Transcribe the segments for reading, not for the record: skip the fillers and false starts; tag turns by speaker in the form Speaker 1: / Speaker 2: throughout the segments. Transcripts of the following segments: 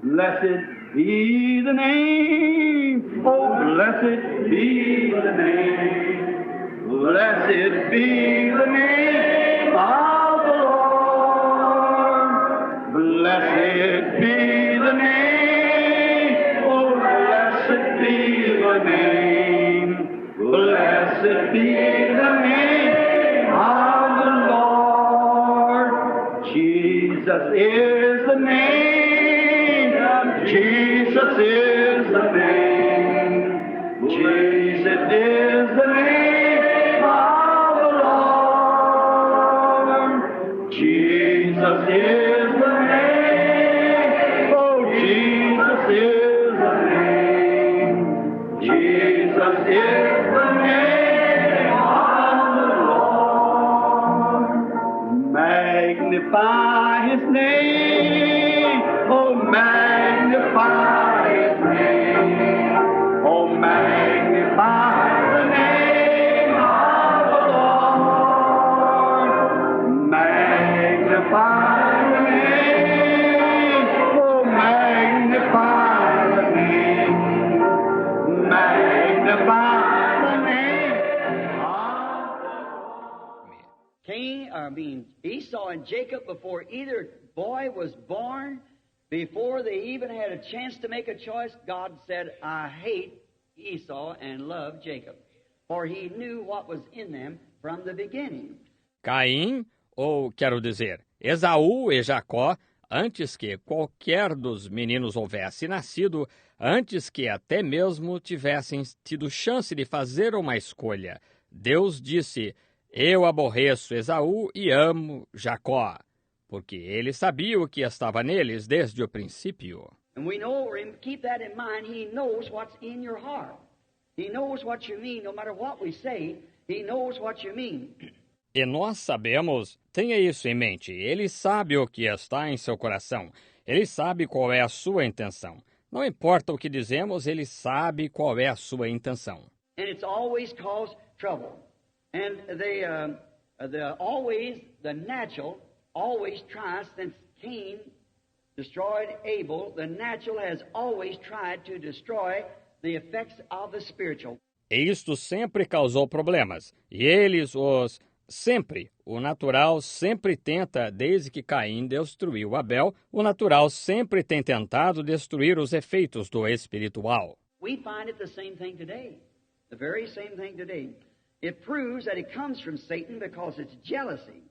Speaker 1: Blessed be the name, oh, blessed be the name. Blessed be the name of the Lord. Blessed be the name, oh, blessed be the name. Blessed be the name of the Lord. Jesus is the name. Jesus is the name. Jesus is the name of the Lord. Jesus is the name. Oh, Jesus is the name. Jesus is the name of the Lord. Magnify His name. Oh, magnify His name. Oh, magnify the name of the Lord. Magnify the name. Oh, magnify the name. Magnify the name of the Lord.
Speaker 2: Esau and Jacob, before either boy was born, before they even had a chance to make a choice, God said, I hate Esau and love Jacob, for he knew what was in them from the beginning.
Speaker 3: Caim, ou quero dizer, Esaú e Jacó, antes que qualquer dos meninos houvesse nascido, antes que até mesmo tivessem tido chance de fazer uma escolha, Deus disse, eu aborreço Esaú e amo Jacó, porque ele sabia o que estava neles desde o princípio.
Speaker 2: And we know, keep that in mind, He knows what's in your heart. He knows what you mean, no matter what we say, He knows what you mean.
Speaker 3: E nós sabemos, tenha isso em mente, Ele sabe o que está em seu coração. Ele sabe qual é a sua intenção. Não importa o que dizemos, Ele sabe qual é a sua intenção.
Speaker 2: And it's always caused trouble. And the natural always tries, since Cain destroyed Abel, the natural has always tried to destroy the effects of the spiritual.
Speaker 3: E isto sempre causou problemas. E o natural sempre tenta, desde que Caim destruiu Abel, o natural sempre tem tentado destruir os efeitos do espiritual.
Speaker 2: We find it the same thing today. The very same thing today. It proves that it comes from Satan because it's jealousy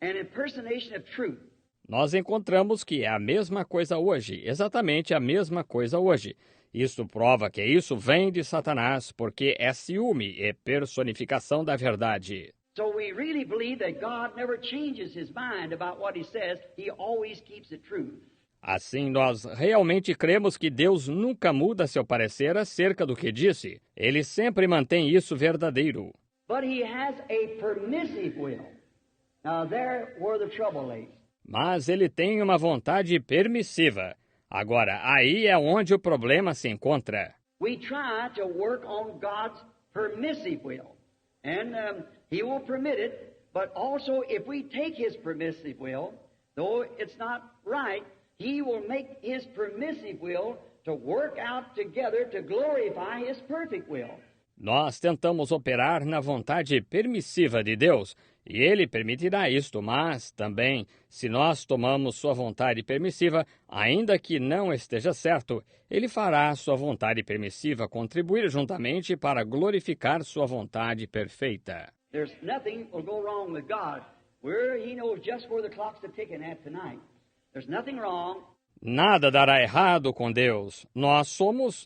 Speaker 2: and impersonation of truth.
Speaker 3: Nós encontramos que é a mesma coisa hoje, exatamente a mesma coisa hoje. Isto prova que isso vem de Satanás, porque é ciúme e personificação da verdade.
Speaker 2: So we really believe that God never changes His mind about what He says. He always keeps it true.
Speaker 3: Assim, nós realmente cremos que Deus nunca muda seu parecer acerca do que disse. Ele sempre mantém isso verdadeiro.
Speaker 2: But He has a permissive will. Now there where the trouble lays.
Speaker 3: Mas ele tem uma vontade permissiva. Agora, aí é onde o problema se encontra.
Speaker 2: We try to work on God's permissive will. And He will permit it, but also if we take His permissive will, though it's not right, He will make His permissive will to work out together to glorify His perfect will.
Speaker 3: Nós tentamos operar na vontade permissiva de Deus, e Ele permitirá isto, mas também, se nós tomamos sua vontade permissiva, ainda que não esteja certo, Ele fará sua vontade permissiva contribuir juntamente para glorificar sua vontade perfeita.
Speaker 2: There's nothing will go wrong with God. He knows just where the clock's ticking at tonight. There's nothing wrong.
Speaker 3: Nada dará errado com Deus.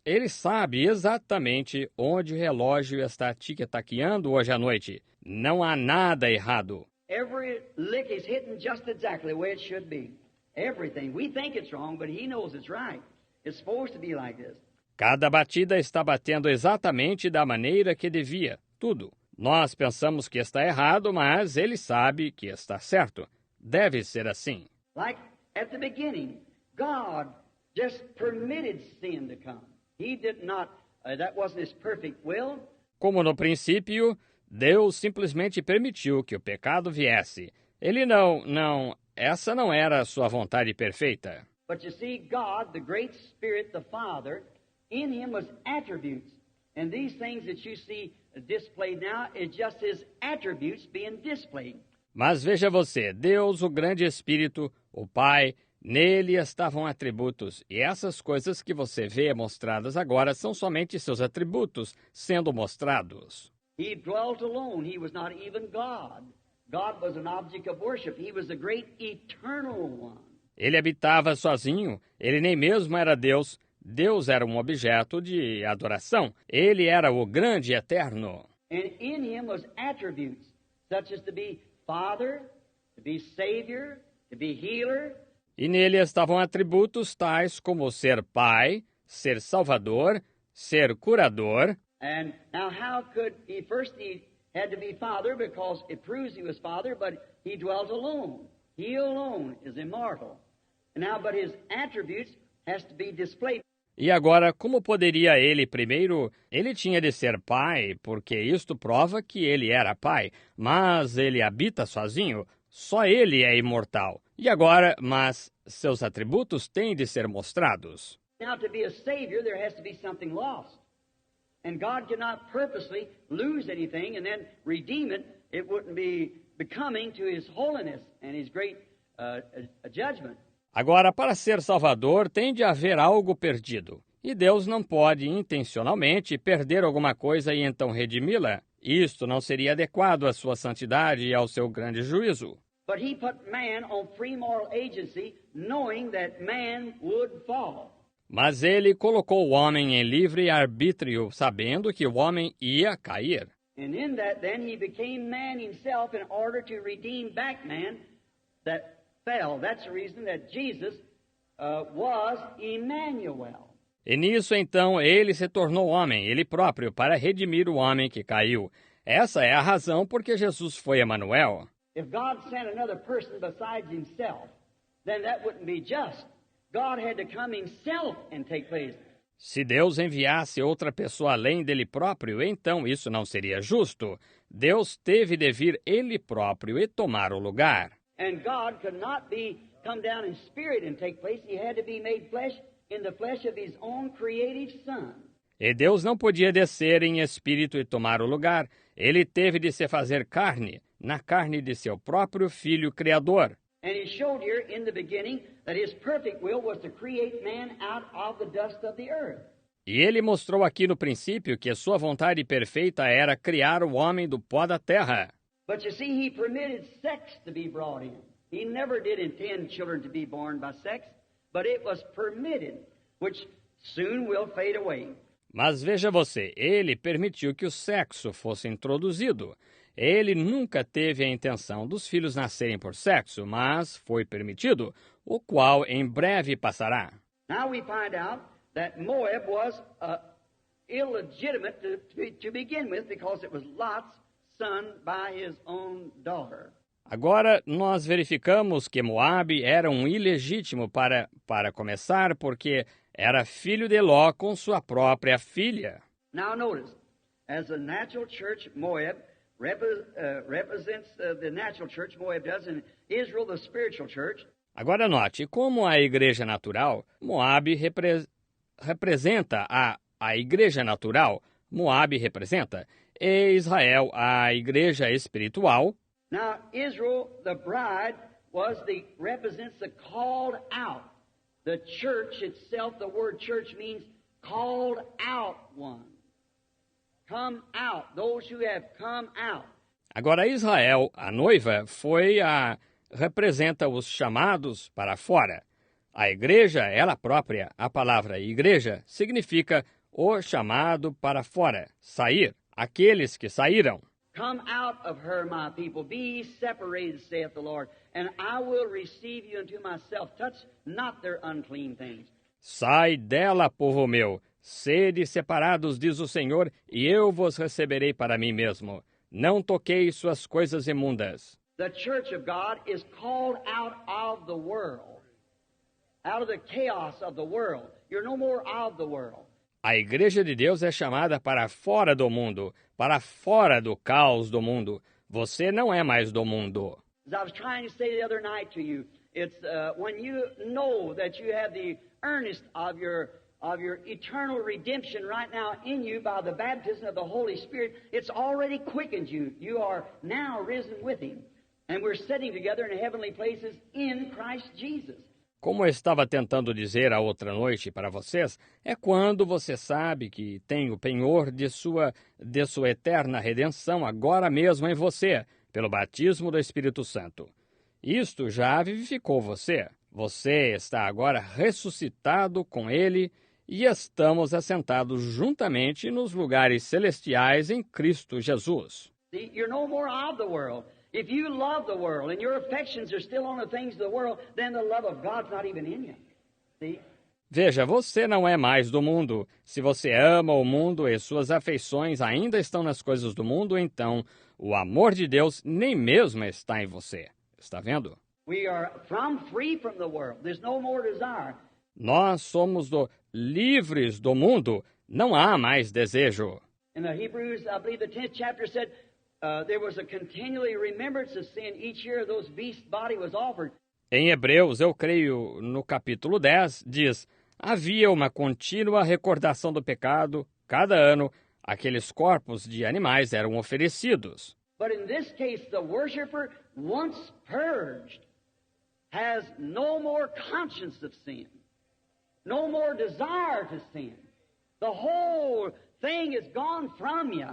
Speaker 3: Ele sabe exatamente onde o relógio está tic-taqueando hoje à noite. Não há nada errado.
Speaker 2: Every lick is hitting just exactly the way it should be. Everything. We think it's wrong, but He knows it's right. It's supposed to be like this.
Speaker 3: Cada batida está batendo exatamente da maneira que devia. Tudo. Nós pensamos que está errado, mas Ele sabe que está certo. Deve ser assim.
Speaker 2: Like at the beginning, God just permitted sin to come. He did not, that wasn't His perfect will.
Speaker 3: Como no princípio, Deus simplesmente permitiu que o pecado viesse. Ele essa não era a sua vontade perfeita.
Speaker 2: But you see, God, the great Spirit, the Father, in Him was attributes. And these things that you see displayed now is just His attributes being displayed.
Speaker 3: Mas veja você, Deus, o grande Espírito, o Pai, nele estavam atributos, e essas coisas que você vê mostradas agora são somente seus atributos sendo mostrados.
Speaker 2: He dwelt alone. He was not even God. God was an object of worship. He was the great eternal one.
Speaker 3: Ele habitava sozinho, ele nem mesmo era Deus. Deus era um objeto de adoração. Ele era o grande eterno.
Speaker 2: And in Him was attributes, such as to be Father, to be Savior, to be Healer.
Speaker 3: E nele estavam atributos tais como ser Pai, ser Salvador, ser Curador.
Speaker 2: And now how could He, first He had to be Father because it proves He was Father, but He dwelt alone. He alone is immortal. Now, but His attributes has to be displayed.
Speaker 3: E agora, como poderia ele, primeiro, ele tinha de ser pai, porque isto prova que ele era pai, mas ele habita sozinho, só ele é imortal. E agora, mas seus atributos têm de ser mostrados.
Speaker 2: Now, to be a Savior, there has to be something lost. And God cannot purposely lose anything and then redeem it. It wouldn't be becoming to His holiness and His great judgment.
Speaker 3: Agora, para ser Salvador, tem de haver algo perdido. E Deus não pode intencionalmente perder alguma coisa e então redimi-la. Isto não seria adequado à sua santidade e ao seu grande juízo.
Speaker 2: But He put man on free moral agency, knowing that man would fall.
Speaker 3: Mas ele colocou o homem em livre arbítrio, sabendo que o homem ia cair.
Speaker 2: And in that, then, He became man Himself in order to redeem back man that fell. That's the reason that Jesus was Emmanuel.
Speaker 3: E nisso, então, ele se tornou homem, ele próprio, para redimir o homem que caiu. Essa é a razão porque Jesus foi Emanuel.
Speaker 2: If God sent another person besides Himself, then that wouldn't be just. God had to come Himself and take place.
Speaker 3: Se Deus enviasse outra pessoa além dele próprio, então isso não seria justo. Deus teve de vir ele próprio e tomar o lugar.
Speaker 2: And God could not come down in spirit and take place. He had to be made flesh in the flesh of His own creative Son.
Speaker 3: E Deus não podia descer em espírito e tomar o lugar. Ele teve de se fazer carne, na carne de seu próprio Filho Criador.
Speaker 2: And He showed here in the beginning that His perfect will was to create man out of the dust of the earth.
Speaker 3: E ele mostrou aqui no princípio que sua vontade perfeita era criar o homem do pó da terra.
Speaker 2: But you see, He permitted sex to be brought in. He never did intend children to be born by sex, but it was permitted, which soon will fade away.
Speaker 3: Mas veja você, ele permitiu que o sexo fosse introduzido. Ele nunca teve a intenção dos filhos nascerem por sexo, mas foi permitido, o qual em breve passará.
Speaker 2: Now we find out that Moab was illegitimate to begin with because it was Lot's son by his own daughter.
Speaker 3: Agora, nós verificamos que Moabe era um ilegítimo para começar, porque era filho de Ló com sua própria filha.
Speaker 2: Now notice, as a natural church, Moab represents the natural church, Moab does, and Israel, the spiritual church.
Speaker 3: Agora note, como a igreja natural, Moabe representa a igreja natural, Moabe representa, e Israel, a igreja espiritual.
Speaker 2: Now, Israel, the bride, represents the called out. The church itself, the word church means called out one. Come out, those who have come out.
Speaker 3: Agora, Israel, a noiva, representa os chamados para fora. A igreja, ela própria, a palavra igreja, significa o chamado para fora, sair, aqueles que saíram.
Speaker 2: Come out of her, my people. Be ye separated, saith the Lord, and I will receive you unto myself. Touch not their unclean things.
Speaker 3: Sai dela, povo meu. Sede separados, diz o Senhor, e eu vos receberei para mim mesmo. Não toqueis suas coisas imundas.
Speaker 2: The church of God is called out of the world, out of the chaos of the world. You're no more of the world.
Speaker 3: A igreja de Deus é chamada para fora do mundo, para fora do caos do mundo. Você não é mais do mundo.
Speaker 2: As I was trying to say the other night to you, It's when you know that you have the earnest of your eternal redemption right now in you by the baptism of the Holy Spirit. It's already quickened you. You are now risen with Him. And we're sitting together in heavenly places in Christ Jesus.
Speaker 3: Como eu estava tentando dizer a outra noite para vocês, é quando você sabe que tem o penhor de sua eterna redenção agora mesmo em você, pelo batismo do Espírito Santo. Isto já vivificou você. Você está agora ressuscitado com Ele e estamos assentados juntamente nos lugares celestiais em Cristo Jesus.
Speaker 2: See, you're no more of the world. If you love the world and your affections are still on the things of the world, then the love of God's not even in you. See?
Speaker 3: Veja, você não é mais do mundo. Se você ama o mundo e suas afeições ainda estão nas coisas do mundo, então o amor de Deus nem mesmo está em você. Está vendo?
Speaker 2: We are free from the world. There's no more desire.
Speaker 3: Nós somos livres do mundo. Não há mais desejo.
Speaker 2: In the Hebrews, I believe the 10th chapter said, there was a continually remembrance of sin each year those beasts' body was offered.
Speaker 3: Em Hebreus, eu creio, no capítulo 10, diz: havia uma contínua recordação do pecado. Cada ano, aqueles corpos de animais eram oferecidos.
Speaker 2: But in this case, the worshiper, once purged, has no more conscience of sin, no more desire to sin. The whole thing is gone from you,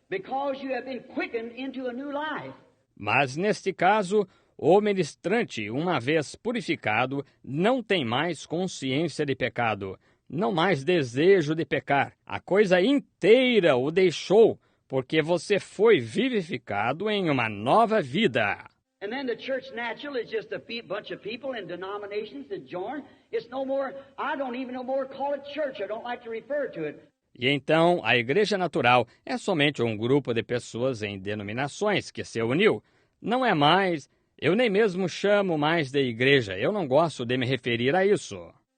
Speaker 2: because you have been quickened into a new life.
Speaker 3: Mas, neste caso, o ministrante, uma vez purificado, não tem mais consciência de pecado, não mais desejo de pecar. A coisa inteira o deixou, porque você foi vivificado em uma nova vida.
Speaker 2: And then the church natural is just a bunch of people in denominations that join. It's no more, I don't even no more call it church. I don't like to refer to it.
Speaker 3: E então, a igreja natural é somente um grupo de pessoas em denominações que se uniu. Não é mais, eu nem mesmo chamo mais de igreja. Eu não gosto de me referir a isso.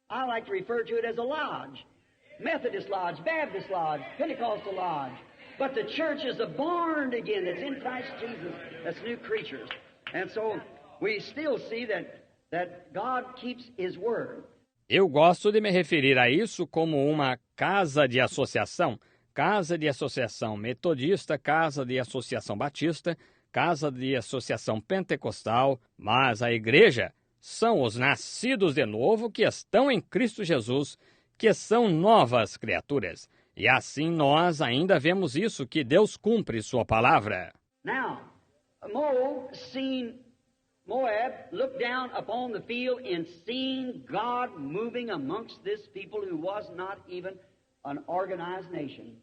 Speaker 2: I like to refer to it as a lodge. Methodist lodge, Baptist lodge, Pentecostal lodge. But the church is a born again that's in Christ Jesus, that's new creatures. And so we still see that God keeps His word.
Speaker 3: Eu gosto de me referir a isso como uma casa de associação metodista, casa de associação batista, casa de associação pentecostal, mas a igreja são os nascidos de novo que estão em Cristo Jesus, que são novas criaturas. E assim nós ainda vemos isso, que Deus cumpre sua palavra.
Speaker 2: Now, Moab looked down upon the field and seen God moving amongst this people who was not even an organized nation.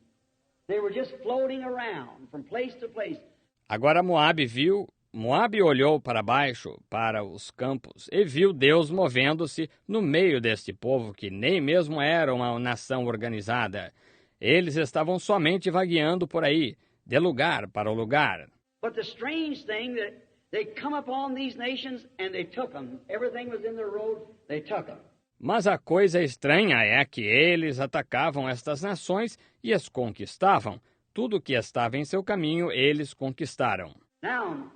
Speaker 2: They were just floating around from place to place.
Speaker 3: Agora Moabe olhou para baixo, para os campos, e viu Deus movendo-se no meio deste povo que nem mesmo era uma nação organizada. Eles estavam somente vagueando por aí, de lugar para lugar.
Speaker 2: But the strange thing that they come upon these nations and they took them. Everything was in their road, they took them.
Speaker 3: Mas a coisa estranha é que eles atacavam estas nações e as conquistavam. Tudo que estava em seu caminho, eles conquistaram.
Speaker 2: Now,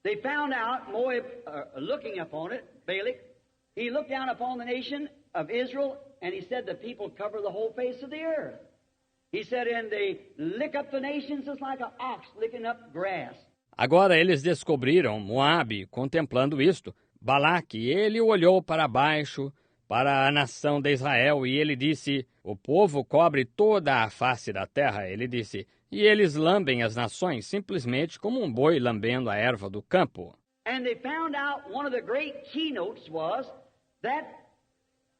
Speaker 2: they found out, Moab, looking upon it, Balak, he looked down upon the nation of Israel, and he said, the people cover the whole face of the earth. He said, and they lick up the nations just like an ox licking up grass.
Speaker 3: Agora eles descobriram Moabe contemplando isto. Balaque, ele olhou para baixo, para a nação de Israel, e ele disse, o povo cobre toda a face da terra, ele disse, e eles lambem as nações simplesmente como um boi lambendo a erva do campo.
Speaker 2: And they found out one of the great keynotes was that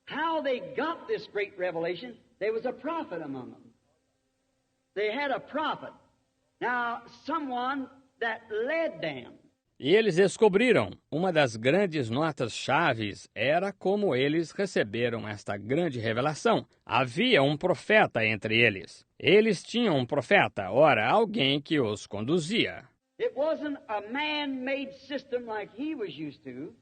Speaker 2: how they got this great revelation, there was a prophet among them. They had a prophet. Now, someone that led them.
Speaker 3: E eles descobriram, uma das grandes notas-chaves era como eles receberam esta grande revelação. Havia um profeta entre eles. Eles tinham um profeta, ora, alguém que os conduzia.
Speaker 2: It wasn't a man-made system like he was used to,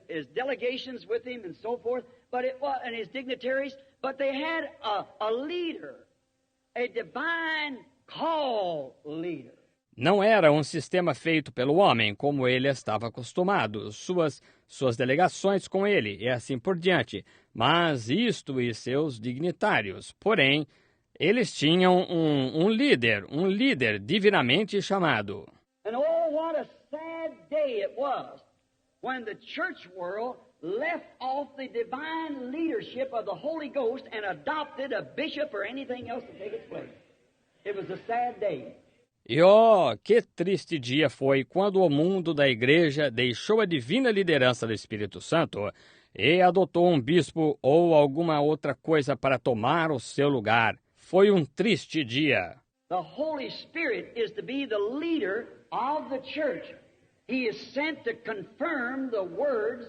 Speaker 2: his delegations with him and so forth, but it was, and his dignitaries, but they had a leader, a divine call leader.
Speaker 3: Não era um sistema feito pelo homem, como ele estava acostumado, suas delegações com ele e assim por diante, mas isto e seus dignitários. Porém, eles tinham um líder divinamente chamado.
Speaker 2: And oh, what a sad day it was when the church world left off the divine leadership of the Holy Ghost and adopted a bishop or anything else to take its place. It was a sad day.
Speaker 3: E oh, que triste dia foi quando o mundo da igreja deixou a divina liderança do Espírito Santo e adotou um bispo ou alguma outra coisa para tomar o seu lugar. Foi um triste dia.
Speaker 2: The Holy Spirit is to be the leader of the church. He is sent to confirm the words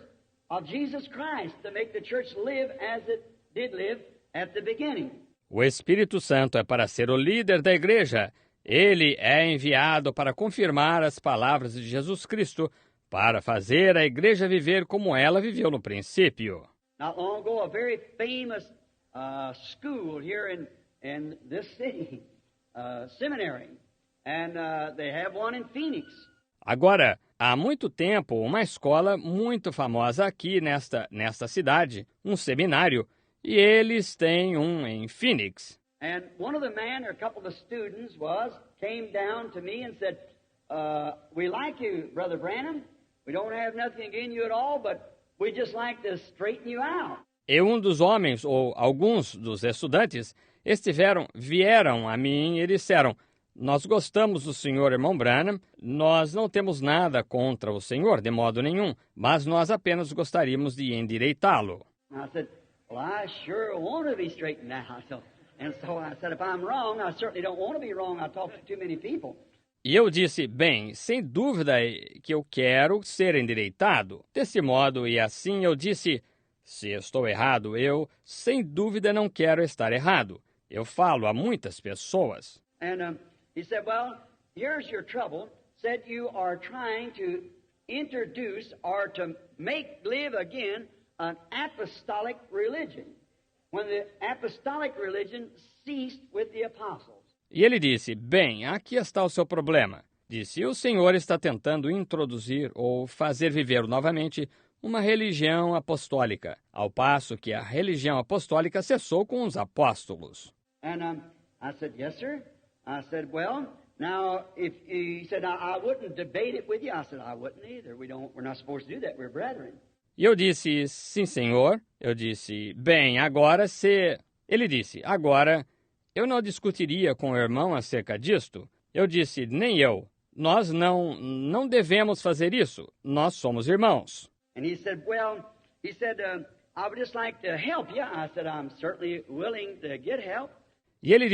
Speaker 2: of Jesus Christ, to make the church live as it did live at the beginning.
Speaker 3: O Espírito Santo é para ser o líder da igreja. Ele é enviado para confirmar as palavras de Jesus Cristo, para fazer a igreja viver como ela viveu no princípio.
Speaker 2: Not long ago, a very famous school here in this city, seminary, and they have one in Phoenix.
Speaker 3: Agora, há muito tempo, uma escola muito famosa aqui nesta cidade, um seminário, e eles têm um em Phoenix.
Speaker 2: And one of the men, or a couple of the students, came down to me and said, we like you, Brother Branham. We don't have nothing against you at all, but we just like to straighten you out.
Speaker 3: E um dos homens, ou alguns dos estudantes, vieram a mim e disseram, nós gostamos do senhor irmão Branham, nós não temos nada contra o senhor, de modo nenhum, mas nós apenas gostaríamos de endireitá-lo.
Speaker 2: I said, well, I sure want to be straightened out. And so I said, if I'm wrong, I certainly don't want to be wrong. I talk to too many people.
Speaker 3: E eu disse, bem, sem dúvida que eu quero ser endireitado. Desse modo e assim eu disse, se estou errado, eu sem dúvida não quero estar errado. Eu falo a muitas pessoas.
Speaker 2: And he said, well, here's your trouble. Said you are trying to introduce or to make live again an apostolic religion, when the apostolic religion ceased with the apostles.
Speaker 3: E ele disse, bem, aqui está o seu problema. Disse, o Senhor está tentando introduzir ou fazer viver novamente uma religião apostólica, ao passo que a religião apostólica cessou com os apóstolos.
Speaker 2: And I said, yes, sir. I said, well, now, if he said, I wouldn't debate it with you. I said, I wouldn't either. We're not supposed to do that. We're brethren.
Speaker 3: E eu disse, sim, senhor. Eu disse, bem, agora se... Ele disse, agora, eu não discutiria com o irmão acerca disto. Eu disse, nem eu. Nós não devemos fazer isso. Nós somos irmãos.
Speaker 2: And he said, well, I would just like to help you. I said, I'm certainly willing to get help.
Speaker 3: E ele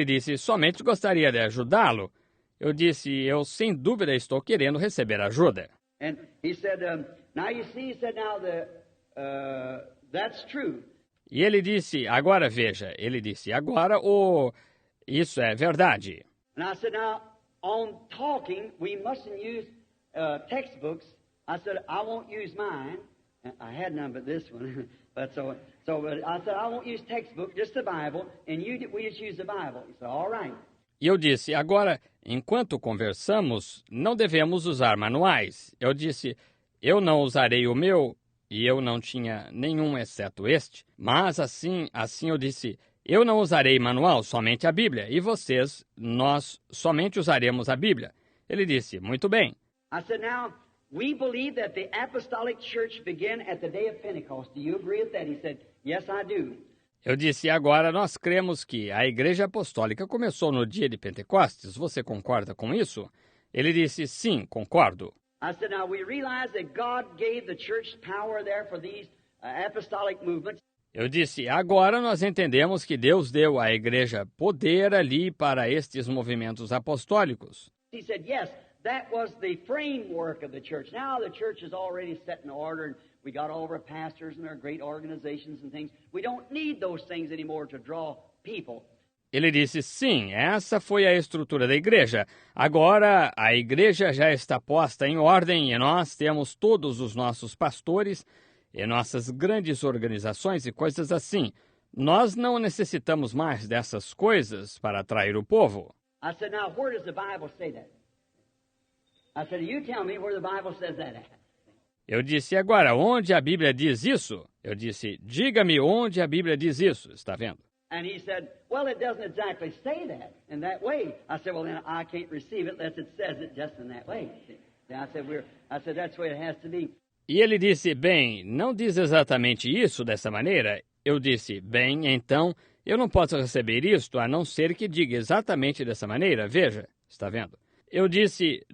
Speaker 3: disse, somente gostaria de ajudá-lo. Eu disse, eu sem dúvida estou querendo receber ajuda.
Speaker 2: And he said, now you see, that's true.
Speaker 3: E ele disse, agora veja, isso é verdade.
Speaker 2: And I said, now, on talking, we mustn't use textbooks. I said, I won't use mine. I had none but this one. But I said, I won't use textbook, just the Bible, and we just use the Bible. He said, all right.
Speaker 3: E eu disse, agora, enquanto conversamos, não devemos usar manuais. Eu disse, eu não usarei o meu, e eu não tinha nenhum exceto este. Mas assim eu disse, eu não usarei manual, somente a Bíblia. E nós somente usaremos a Bíblia. Ele disse, muito bem.
Speaker 2: I said, now, we believe that the apostolic church began at the day of Pentecost. Do you agree with that? He said, yes, I do.
Speaker 3: Eu disse, agora nós cremos que a Igreja Apostólica começou no dia de Pentecostes. Você concorda com isso? Ele disse, sim, concordo.
Speaker 2: I said, now we realize that God gave the church power there for these apostolic movements.
Speaker 3: Eu disse, agora nós entendemos que Deus deu à Igreja poder ali para estes movimentos apostólicos.
Speaker 2: He said, yes, that was the framework of the church. Now the church is already set in order, and we got all of our pastors and our great organizations and things. We don't need those things anymore to draw people.
Speaker 3: Ele disse, sim, essa foi a estrutura da igreja. Agora a igreja já está posta em ordem e nós temos todos os nossos pastores e nossas grandes organizações e coisas assim. Nós não necessitamos mais dessas coisas para atrair o povo.
Speaker 2: I said, now, where does the Bible say that? I said, you tell me where the Bible says that at.
Speaker 3: Eu disse, agora, onde a Bíblia diz isso? Eu disse, diga-me onde a Bíblia diz isso, está vendo?
Speaker 2: And he said, well, it doesn't exactly say that in that way. I said, well, then I can't receive it unless it says it just in that way. Then I said, that's the way it has to be.
Speaker 3: E ele disse, bem, não diz exatamente isso dessa maneira? Eu disse, bem, então, eu não posso receber isto a não ser que diga exatamente dessa maneira. Veja, está vendo? Eu disse,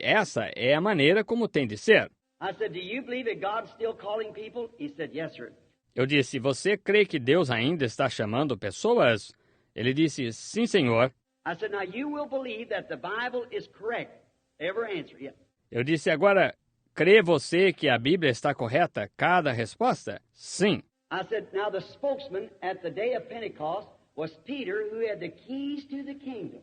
Speaker 3: essa é a maneira como tem de ser.
Speaker 2: I said, do you believe that God's still calling people? He said, yes, sir.
Speaker 3: Eu disse, você crê que Deus ainda está chamando pessoas? Ele disse, sim, senhor.
Speaker 2: I said, now you will believe that the Bible is correct. Every answer, yes.
Speaker 3: Eu disse, agora, crê você que a Bíblia está correta? Cada resposta? Sim.
Speaker 2: I said, now the spokesman at the day of Pentecost was Peter, who had the keys to the kingdom.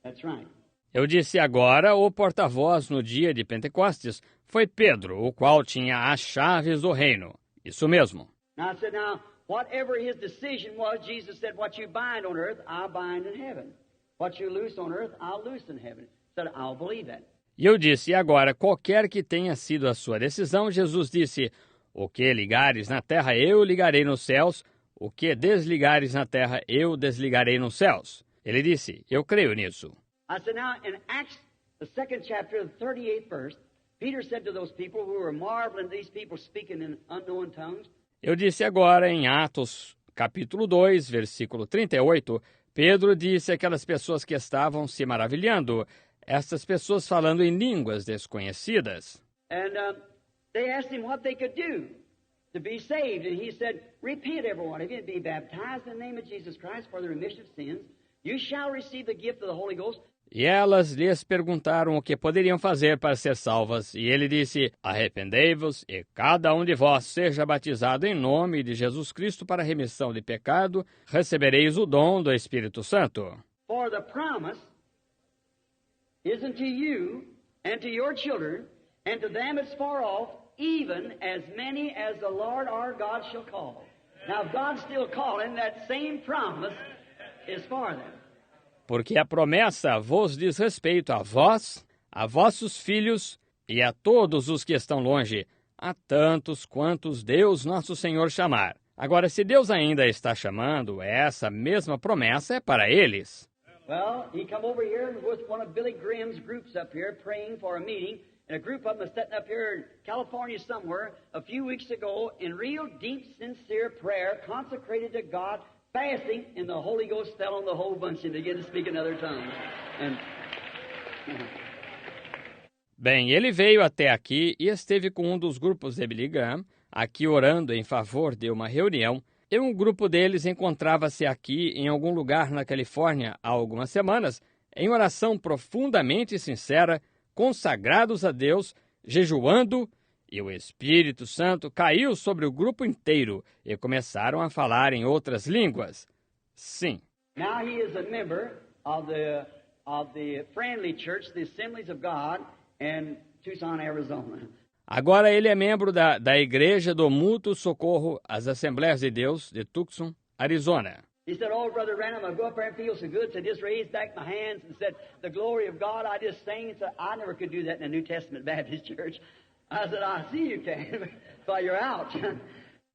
Speaker 2: That's right.
Speaker 3: Eu disse, agora, o porta-voz no dia de Pentecostes foi Pedro, o qual tinha as chaves do reino. Isso mesmo.
Speaker 2: Now I said, now, whatever his decision was, Jesus said, what you bind on earth, I'll bind in heaven. What you loose on earth, I'll loose in heaven. I said, I'll believe that.
Speaker 3: E eu disse, e agora, qualquer que tenha sido a sua decisão, Jesus disse, o que ligares na terra, eu ligarei nos céus, o que desligares na terra, eu desligarei nos céus. Ele disse, eu creio nisso.
Speaker 2: I said, now, in Acts, the 2nd chapter, the 38th verse, Peter said to those people who were marveling at these people speaking in unknown tongues,
Speaker 3: Eu disse agora em Atos, capítulo 2, versículo 38, Pedro disse àquelas pessoas que estavam se maravilhando, estas pessoas falando em línguas desconhecidas.
Speaker 2: and they asked him what they could do to be saved. And he said, repent, everyone of you, and be baptized in the name of Jesus Christ for the remission of sins. You shall receive the gift of the Holy Ghost.
Speaker 3: E elas lhes perguntaram o que poderiam fazer para ser salvas. E ele disse, arrependei-vos e cada um de vós seja batizado em nome de Jesus Cristo para a remissão de pecado, recebereis o dom do Espírito Santo.
Speaker 2: For the promise is unto you and to your children and to them that's far off, even as many as the Lord our God shall call. Now, if God's still calling, that same promise is for them.
Speaker 3: Porque a promessa vos diz respeito a vós, a vossos filhos e a todos os que estão longe, a tantos quantos Deus nosso Senhor chamar. Agora, se Deus ainda está chamando, essa mesma promessa é para eles.
Speaker 2: Well, he come over here and was with one of Billy Graham's groups up here praying for a meeting, and a group of them was sitting up here in California somewhere a few weeks ago in real deep, sincere prayer, consecrated to God, fasting, and the Holy Ghost fell on the whole bunch and began to speak in other tongues. And
Speaker 3: Bem, ele veio até aqui e esteve com um dos grupos de Billy Graham, aqui orando em favor de uma reunião, e um grupo deles encontrava-se aqui em algum lugar na Califórnia há algumas semanas, em oração profundamente sincera, consagrados a Deus, jejuando, e o Espírito Santo caiu sobre o grupo inteiro e começaram a falar em outras línguas. Sim.
Speaker 2: now he is a member of the Friendly Church, the Assemblies of God, in Tucson, Arizona.
Speaker 3: Agora ele é membro da Igreja do Mútuo Socorro, as Assembleias de Deus de Tucson, Arizona.
Speaker 2: He said, oh, Brother Branham, I go up there and feel so good, so I just raised back my hands and said, the glory of God, I just sang. And said, I never could do that in a New Testament Baptist church. I said, I see you can, but you're out.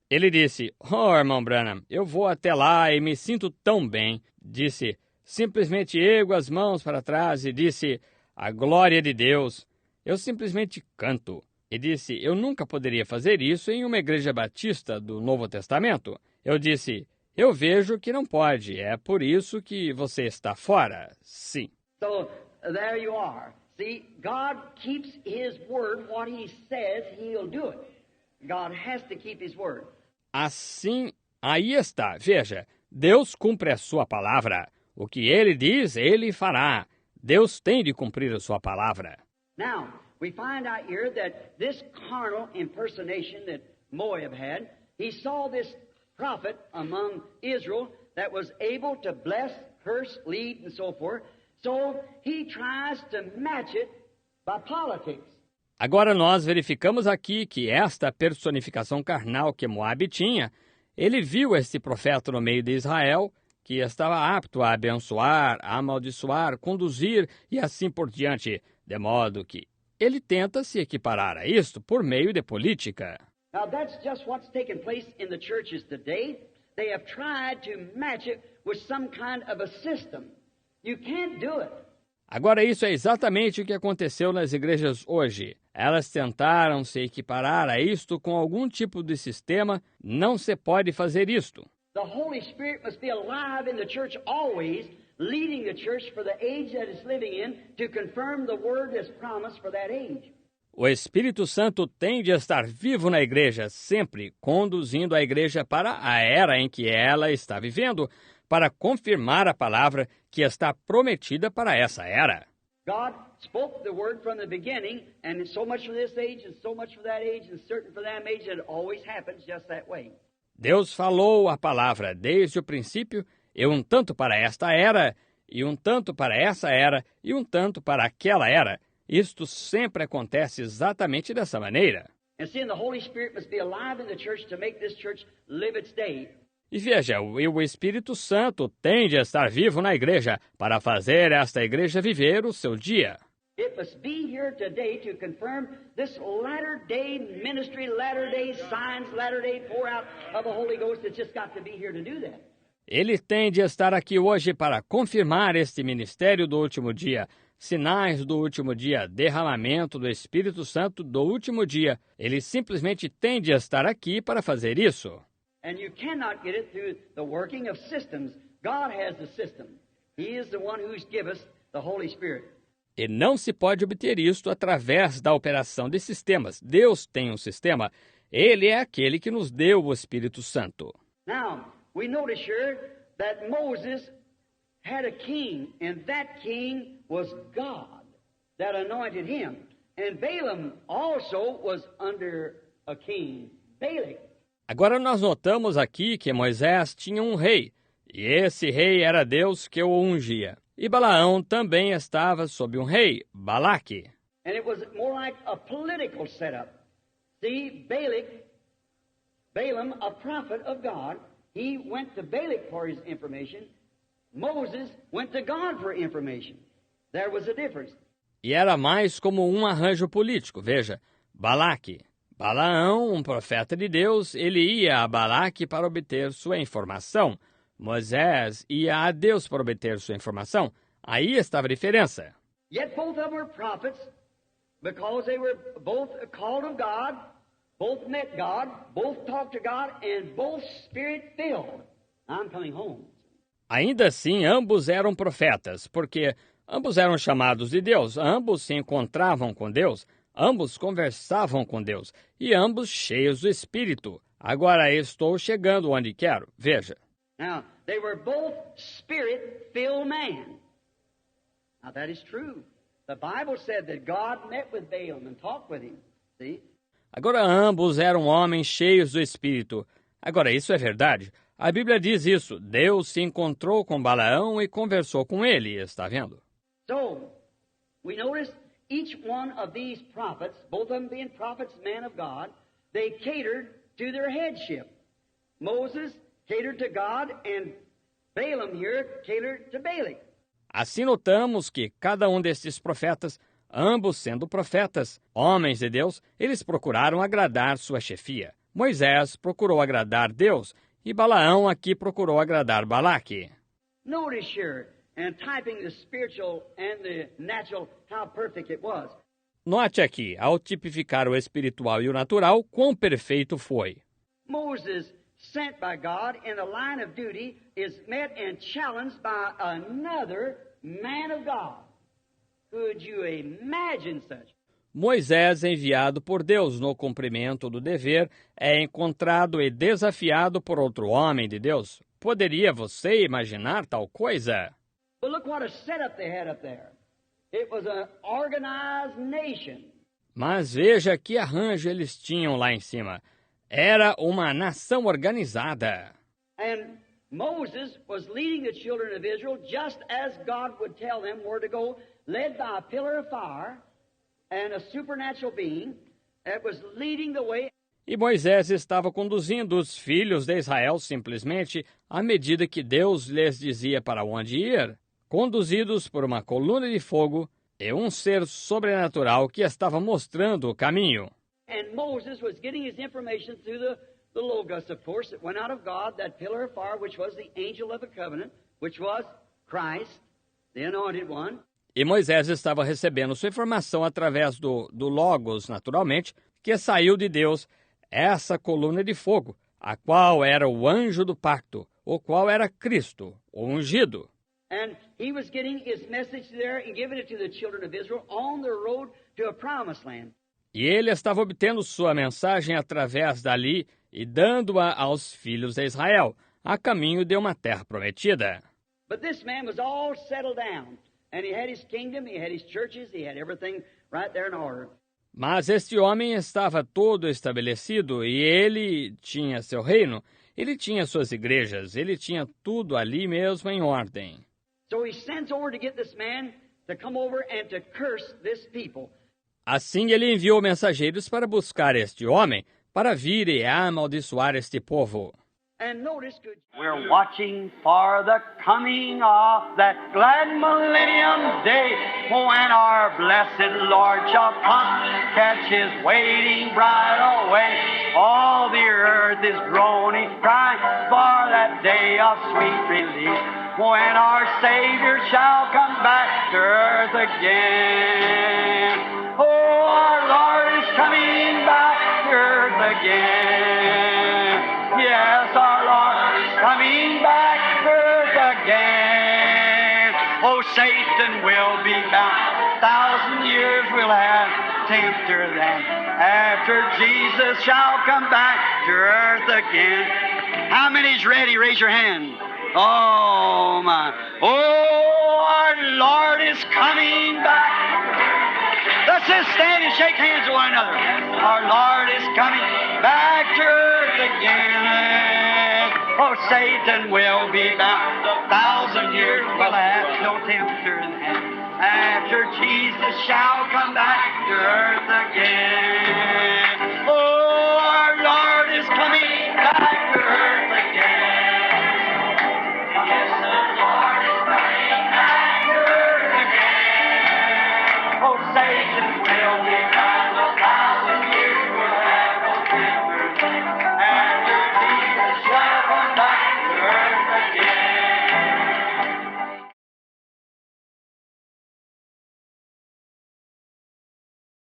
Speaker 3: Ele disse, oh, irmão Branham, eu vou até lá e me sinto tão bem. Disse, simplesmente ergo as mãos para trás e disse, a glória de Deus. Eu simplesmente canto. E disse, eu nunca poderia fazer isso em uma igreja batista do Novo Testamento. Eu disse, eu vejo que não pode, é por isso que você está fora. Sim.
Speaker 2: So, there you are. See, God keeps His word. What He says, He'll do it. God has to keep His word.
Speaker 3: Assim, aí está. Veja, Deus cumpre a sua palavra. O que Ele diz, Ele fará. Deus tem de cumprir a sua palavra.
Speaker 2: Now, we find out here that this carnal impersonation that Moab had, he saw this prophet among Israel that was able to bless, curse, lead, and so forth. So he tries to match it by politics.
Speaker 3: Agora nós verificamos aqui que esta personificação carnal que Moabe tinha, ele viu este profeta no meio de Israel, que estava apto a abençoar, a amaldiçoar, conduzir e assim por diante, de modo que ele tenta se equiparar a isto por meio de política.
Speaker 2: Now that's just what's taking place in the churches today. They have tried to match it with some kind of a system. You can't do it.
Speaker 3: Agora, isso é exatamente o que aconteceu nas igrejas hoje. Elas tentaram se equiparar a isto com algum tipo de sistema. Não se pode fazer isto.
Speaker 2: The Holy Spirit must be alive in the church always, leading the church for the age that it's living in to confirm the word that's promised for that age.
Speaker 3: O Espírito Santo tem de estar vivo na igreja, sempre conduzindo a igreja para a era em que ela está vivendo, para confirmar a palavra que está prometida para essa era.
Speaker 2: God spoke the word from the beginning, and so much for this age, and so much for that age, and certain for that age, and it always happens just that way.
Speaker 3: Deus falou a palavra desde o princípio, e um tanto para esta era, e um tanto para essa era, e um tanto para aquela era. Isto sempre acontece exatamente dessa maneira.
Speaker 2: And seeing the Holy Spirit must be alive in the church to make this church live its day.
Speaker 3: E veja, o Espírito Santo tem de estar vivo na igreja para fazer esta igreja viver o seu dia.
Speaker 2: It must be here today to confirm this latter-day ministry, latter-day signs, latter-day pour-out of the Holy Ghost. It's just got to be here to do that.
Speaker 3: Ele tem de estar aqui hoje para confirmar este ministério do último dia, sinais do último dia, derramamento do Espírito Santo do último dia. Ele simplesmente tem de estar aqui para fazer isso.
Speaker 2: And you cannot get it through the working of systems. God has the system. He is the one who's given us the Holy Spirit.
Speaker 3: E não se pode obter isto através da operação de sistemas. Deus tem um sistema. Ele é aquele que nos deu o Espírito Santo.
Speaker 2: Now, we notice here that Moses had a king, and that king was God that anointed him. And Balaam also was under a king, Balak.
Speaker 3: Agora nós notamos aqui que Moisés tinha um rei, e esse rei era Deus que o ungia. E Balaão também estava sob um rei, Balaque.
Speaker 2: And it was more like a political setup. See, Balaam, a prophet of God, he went to Balak for his information. Moses went to God for information. There was a difference.
Speaker 3: E era mais como um arranjo político. Veja, Balaque. Balaão, um profeta de Deus, ele ia a Balaque para obter sua informação. Moisés ia a Deus para obter sua informação. Aí estava a diferença.
Speaker 2: Yet both of them were prophets because they were both called of God, both met God, both talked to God, and both spirit-filled. I'm coming home.
Speaker 3: Ainda assim, ambos eram profetas, porque ambos eram chamados de Deus, ambos se encontravam com Deus, ambos conversavam com Deus, e ambos cheios do Espírito. Agora estou chegando onde quero. Veja.
Speaker 2: Now, they were both spirit-filled men. Now, that is true. The Bible said that God met with Balaam and talked with him. See?
Speaker 3: Agora ambos eram homens cheios do Espírito. Agora, isso é verdade. A Bíblia diz isso. Deus se encontrou com Balaão e conversou com ele. Está vendo?
Speaker 2: So, we notice each one of these prophets, both of them being prophets, men of God, they catered to their headship. Moses catered to God, and Balaam here catered to Balak.
Speaker 3: Assim notamos que cada um destes profetas, ambos sendo profetas, homens de Deus, eles procuraram agradar sua chefia. Moisés procurou agradar Deus, e Balaão aqui procurou agradar Balaque.
Speaker 2: Notice here, and typing the spiritual and the natural, how perfect it was.
Speaker 3: Note aqui, ao tipificar o espiritual e o natural, quão perfeito foi.
Speaker 2: Moses, sent by God in the line of duty, is met and challenged by another man of God. Could you imagine such?
Speaker 3: Moisés, enviado por Deus no cumprimento do dever, é encontrado e desafiado por outro homem de Deus. Poderia você imaginar tal coisa?
Speaker 2: But look what a setup they had up there. It was an organized nation.
Speaker 3: Mas veja que arranjo eles tinham lá em cima. Era uma nação organizada.
Speaker 2: And Moses was leading the children of Israel just as God would tell them where to go, led by a pillar of fire and a supernatural being that was leading the way.
Speaker 3: E Moisés estava conduzindo os filhos de Israel simplesmente à medida que Deus lhes dizia para onde ir, conduzidos por uma coluna de fogo e um ser sobrenatural que estava mostrando o caminho.
Speaker 2: And Moses was getting his information through the Logos, of course, that went out of God, that pillar of fire, which was the angel of the covenant, which was Christ, the anointed one.
Speaker 3: E Moisés estava recebendo sua informação através do Logos, naturalmente, que saiu de Deus, essa coluna de fogo, a qual era o anjo do pacto, o qual era Cristo, o ungido.
Speaker 2: And he was getting his message there and giving it to the children of Israel on the road to a promised land.
Speaker 3: E ele estava obtendo sua mensagem através dali e dando-a aos filhos de Israel, a caminho de uma terra prometida.
Speaker 2: But this man was all settled down, and he had his kingdom, he had his churches, he had everything right there in order.
Speaker 3: Mas este homem estava todo estabelecido e ele tinha seu reino, ele tinha suas igrejas, ele tinha tudo ali mesmo em ordem.
Speaker 2: So he sends over to get this man to come over and to curse this people.
Speaker 3: Assim ele enviou mensageiros para buscar este homem, para vir e amaldiçoar este povo.
Speaker 2: And notice,
Speaker 1: We're watching for the coming of that glad millennium day when our blessed Lord shall come, catch his waiting bride away. All the earth is groaning, crying for that day of sweet release when our Savior shall come back to earth again. Oh, our Lord is coming back to earth again. Yes, our Lord is coming back to earth again. Oh, Satan will be bound. 1,000 years we'll have tempter then. After Jesus shall come back to earth again. How many's ready? Raise your hand. Oh, my. Oh, our Lord is coming back. Let's just stand and shake hands with one another. Our Lord is coming back to earth again. Oh, Satan will be bound. 1,000 years will have no tempter in heaven. After Jesus shall come back to earth again.